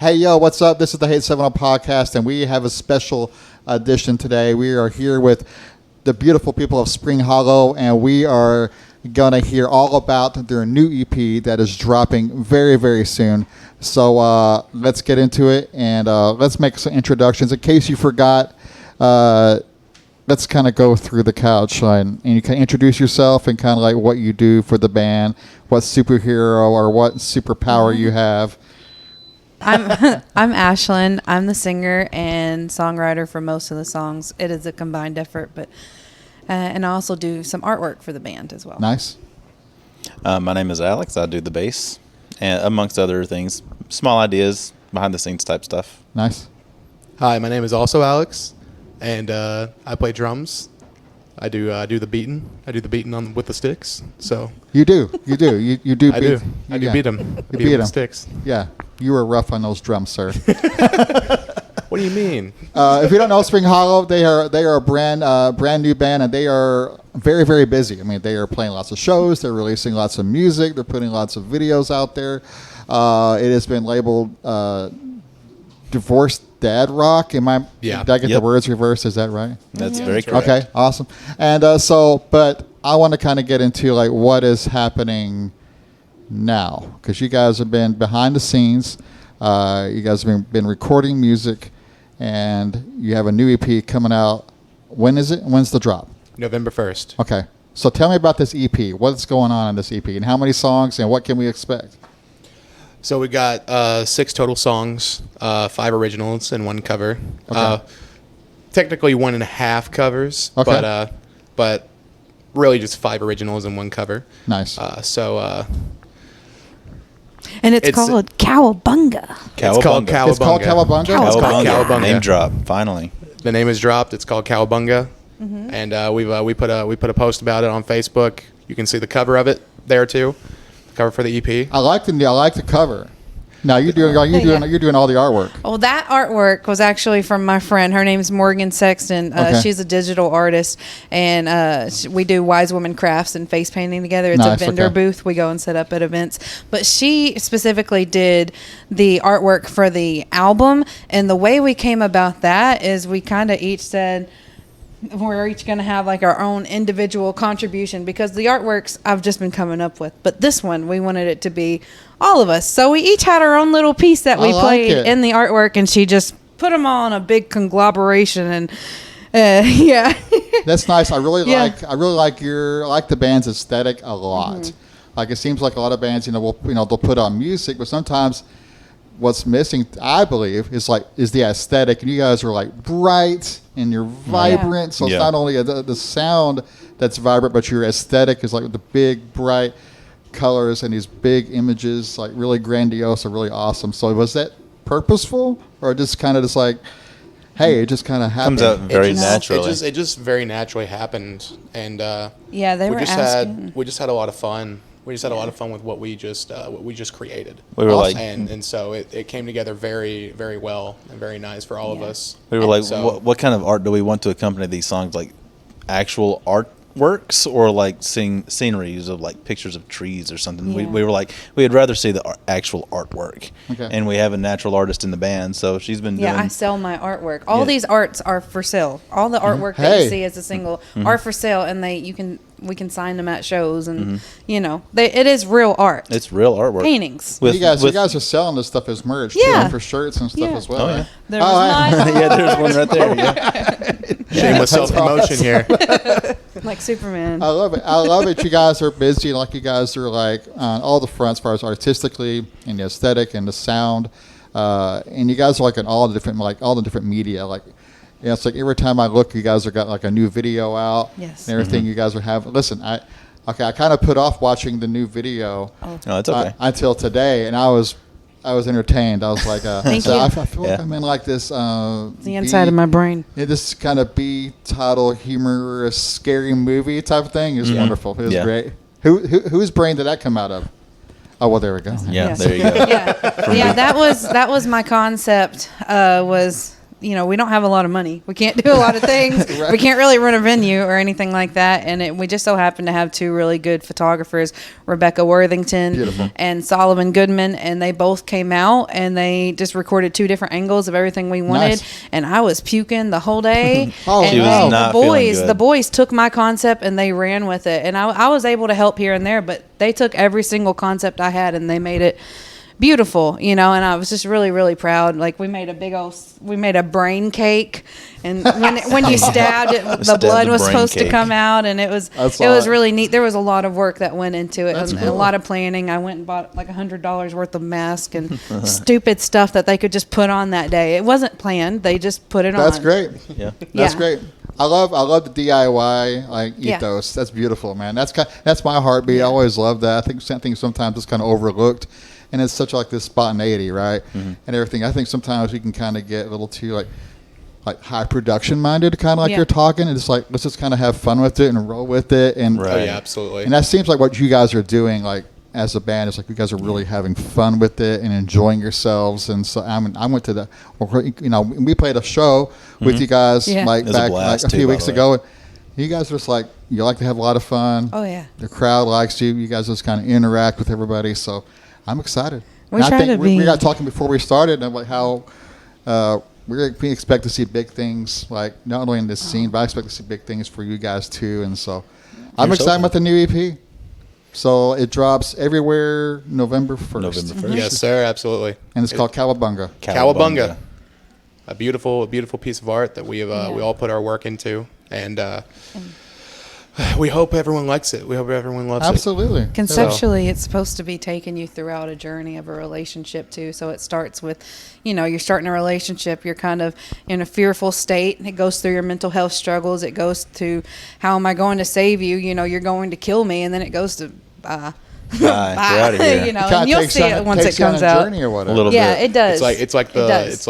Hey, yo, what's up? This is the Ep.27 podcast, and we have a special edition today. We are here with the beautiful people of Spring Hollow, and we are going to hear all about their new EP that is dropping very, very soon. So let's get into it, and let's make some introductions. In case you forgot, let's kind of go through the couch, and you can introduce yourself and kind of like what you do for the band, what superhero or what superpower you have. I'm Ashlyn. I'm the singer and songwriter for most of the songs. It is a combined effort, but and I also do some artwork for the band as well. Nice. My name is Alex. I do the bass, and amongst other things, small ideas, behind the scenes type stuff. Nice. Hi, my name is also Alex, and I play drums. I do the beating. I do the beating with the sticks. So You do. You do I beat. beat them. You beat with 'em. the sticks. Yeah. You were rough on those drums, sir. What do you mean? If you don't know Spring Hollow, they are a brand new band, and they are very, very busy. I mean, they are playing lots of shows. They're releasing lots of music. They're putting lots of videos out there. It has been labeled divorced dad rock. Did I get the words reversed? Is that right? That's very correct. Okay, awesome. And but I want to kind of get into like what is happening now, because you guys have been behind the scenes. You guys have been recording music, and you have a new EP coming out. When is it? When's the drop? November 1st. Okay. So tell me about this EP. What's going on in this EP, and how many songs, and what can we expect? So we got 6 total songs, 5 originals and 1 cover. Okay. Technically 1.5 covers, Okay. but really just 5 originals and 1 cover. Nice. And it's called Cowabunga. It's called Cowabunga. It's called Cowabunga? It's called Cowabunga. Name drop, finally. The name is dropped. It's called Cowabunga, and we put a post about it on Facebook. You can see the cover of it there too, the cover for the EP. I like the cover. Now you're doing all the artwork. Well, that artwork was actually from my friend. Her name's Morgan Sexton. Okay. She's a digital artist, and we do Wise Woman Crafts and face painting together. It's Nice, a vendor okay. booth we go and set up at events. But she specifically did the artwork for the album, and the way we came about that is we kind of each said, we're each going to have like our own individual contribution, because the artworks I've just been coming up with, but this one we wanted it to be all of us. So we each had our own little piece that we played in the artwork, and she just put them all in a big conglomeration, and yeah. That's nice. I really like the band's aesthetic a lot. Mm-hmm. Like, it seems like a lot of bands, they'll put on music, but sometimes what's missing, I believe, is the aesthetic. And you guys are like bright and you're vibrant. So it's not only the sound that's vibrant, but your aesthetic is like the big, bright colors and these big images, like really grandiose and really awesome. So was that purposeful, or just kind of just like, hey, it just kind of happened? Comes out very naturally. It just very naturally happened, and Yeah, they were asking. we just had a lot of fun. We just had a lot of fun with what we just created. We were like, and so it came together very, very well and very nice for all of us. we were like, what kind of art do we want to accompany these songs? Like actual artworks, or like sceneries of like pictures of trees or something? Yeah. We were like, we'd rather see the actual artwork. Okay. And we have a natural artist in the band, so she's been doing. Yeah, I sell my artwork. All these arts are for sale. All the artwork that Hey. you see as a single are for sale, and we can sign them at shows, and it is real art. It's real artwork. Paintings. you guys are selling this stuff as merch, Yeah. too, for shirts and stuff Yeah. as well. Oh, yeah. right? There was not Yeah, there's one right there. Yeah. Shameless self-promotion here. like Superman. I love it. I love it. You guys are busy. Like, you guys are like on all the fronts, as far as artistically and the aesthetic and the sound. And you guys are like in all the different media. Like, it's like every time I look, you guys are got like a new video out. Yes. And everything you guys are having. Listen, I kind of put off watching the new video. No, it's okay. Until today, and I was entertained. I was like, Thank so you. I feel like Yeah. I'm in like this. The inside of my brain. This kind of B-title, humorous, scary movie type of thing is wonderful. It was great. Whose brain did that come out of? Oh, well, there we go. Yeah, Yes. there you go. Yeah, that was my concept. Was we don't have a lot of money. We can't do a lot of things. Right. We can't really run a venue or anything like that. And we just so happen to have two really good photographers, Rebecca Worthington Beautiful. and Solomon Goodman. And they both came out and they just recorded two different angles of everything we wanted. Nice. And I was puking the whole day. Oh, and She was then not feeling good. the boys took my concept and they ran with it. And I was able to help here and there, but they took every single concept I had and they made it beautiful, and I was just really, really proud. Like we made a brain cake, and when you stabbed it, the Stabbed blood the was brain supposed to cake. come out, and it was That's really neat. There was a lot of work that went into it, That's and cool. a lot of planning. I went and bought like $100 worth of masks and stupid stuff that they could just put on that day. It wasn't planned; they just put it on. That's great. Yeah. That's Yeah. great. I love the DIY like Yeah. ethos. That's beautiful, man. That's my heartbeat. I always love that. I think sometimes it's kind of overlooked, and it's such like this spontaneity, right? And everything. I think sometimes we can kind of get a little too like high production minded, kind of like Yeah. you're talking, and it's like let's just kind of have fun with it and roll with it, and Right. Oh yeah, absolutely. and that seems like what you guys are doing, like as a band. It's like you guys are really having fun with it and enjoying yourselves. And so I went to we played a show with you guys Yeah. like It was a back blast, like a too, few by weeks the way. ago. You guys are just like you like to have a lot of fun. Oh, yeah. The crowd likes you. You guys just kind of interact with everybody. So I'm excited. We And I try think to we be. got talking before we started about how. We expect to see big things, like not only in this scene, but I expect to see big things for you guys too. And so I'm You're excited so about the new EP. So it drops everywhere November 1st. November 1st. Yes, sir. Absolutely. And it's called Cowabunga. Cowabunga. A beautiful piece of art that we have Yeah. we all put our work into, and we hope everyone likes it. We hope everyone loves it. Absolutely. Conceptually, it's supposed to be taking you throughout a journey of a relationship too. So it starts with, you're starting a relationship. You're kind of in a fearful state. It goes through your mental health struggles. It goes to how am I going to save you? You're going to kill me, and then it goes to Bye. We're out of here. and you'll see it once it comes out. Journey or whatever. A little Yeah, bit. it does. It's like It does.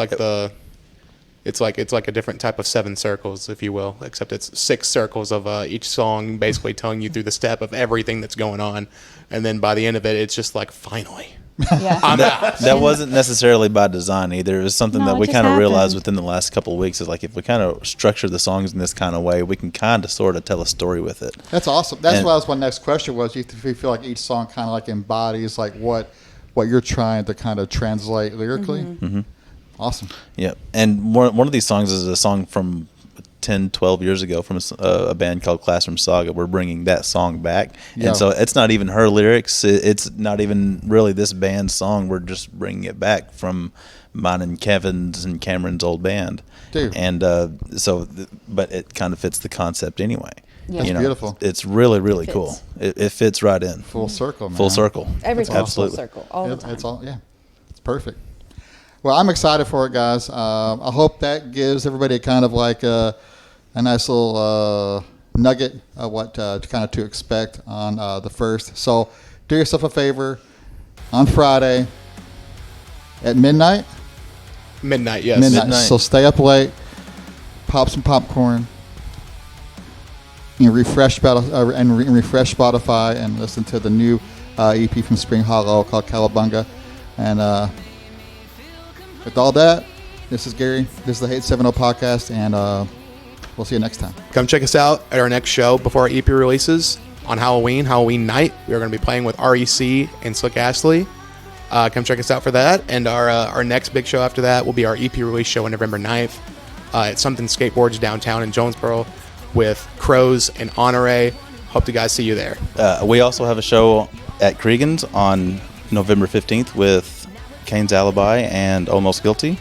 it's like a different type of 7 circles, if you will, except it's 6 circles of each song, basically telling you through the step of everything that's going on, and then by the end of it, it's just like finally, Yeah. I'm out. That wasn't necessarily by design either. It was something No, that it we just kind of realized happened. within the last couple of weeks. Is like if we kind of structure the songs in this kind of way, we can kind of sort of tell a story with it. That's awesome. That's And- what my next question was. You feel like each song kind of like embodies like what you're trying to kind of translate lyrically? Mm-hmm. Awesome. Yeah, and one of these songs is a song from 10, 12 years ago from a band called Classroom Saga. We're bringing that song back. Yeah. And so it's not even her lyrics. It's not even really this band's song. We're just bringing it back from mine and Kevin's and Cameron's old band. Dude. And but it kind of fits the concept anyway. Yeah. That's beautiful. It's really, really Fits. cool. It fits right in. Full circle, man. Full circle. Everything's Absolutely. full circle all the time. It's all, yeah. It's perfect. Well, I'm excited for it, guys. I hope that gives everybody kind of like a nice little nugget of what to expect on the 1st. So do yourself a favor on Friday at midnight. Midnight, yes. Midnight. So stay up late, pop some popcorn, refresh Spotify and listen to the new EP from Spring Hollow called Cowabunga. And with all that, this is Gary. This is the Ep.27 podcast, and we'll see you next time. Come check us out at our next show before our EP releases on Halloween night. We are going to be playing with REC and Slick Astley. Come check us out for that. And our next big show after that will be our EP release show on November 9th at Something Skateboards downtown in Jonesboro with Crows and Honore. Hope to guys see you there. We also have a show at Cregan's on November 15th with Kane's Alibi and Almost Guilty.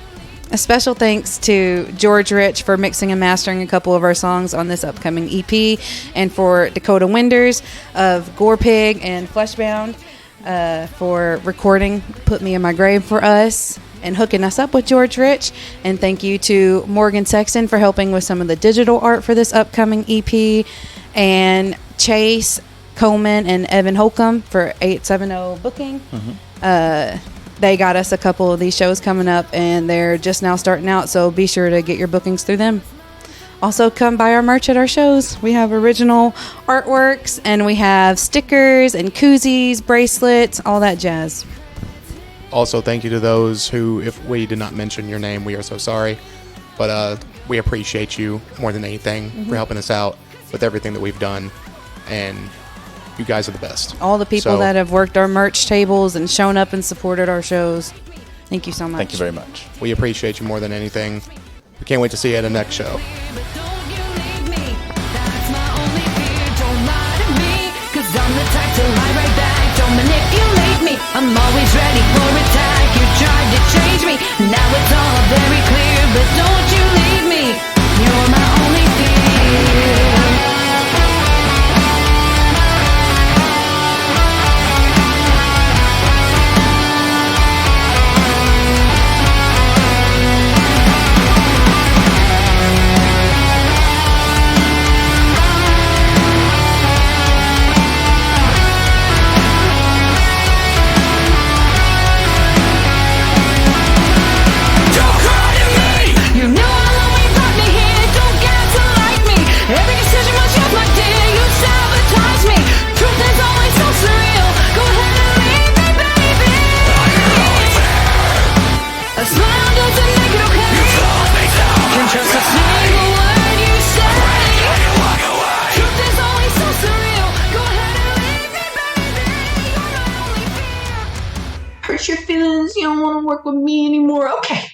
A special thanks to George Rich for mixing and mastering a couple of our songs on this upcoming EP, and for Dakota Winders of Gore Pig and Fleshbound for recording Put Me in My Grave for us and hooking us up with George Rich. And thank you to Morgan Sexton for helping with some of the digital art for this upcoming EP, and Chase Coleman and Evan Holcomb for 870 booking. They got us a couple of these shows coming up, and they're just now starting out, so be sure to get your bookings through them. Also, come buy our merch at our shows. We have original artworks, and we have stickers and koozies, bracelets, all that jazz. Also, thank you to those who, if we did not mention your name, we are so sorry, But we appreciate you more than anything for helping us out with everything that we've done. And you guys are the best. All the people that have worked our merch tables and shown up and supported our shows. Thank you so much. Thank you very much. We appreciate you more than anything. We can't wait to see you at the next show. But don't you leave me. That's my only fear. Don't lie to me, 'cause I'm the type to lie right back. Don't manipulate me. I'm always ready for attack. You tried to change me. Now it's all very clear. But don't you leave me. You're my only fear. You know how long we brought me here. Don't get to like me. Every decision was yours, my dear. You sabotage me. Truth is always so surreal. Go ahead and leave me, baby. A smile doesn't make it okay. You close me down. Can't trust a single word you say. Truth is always so surreal. Go ahead and leave me, baby. You're my only fear. Hurt your feelings, you don't want to work with me anymore. Okay.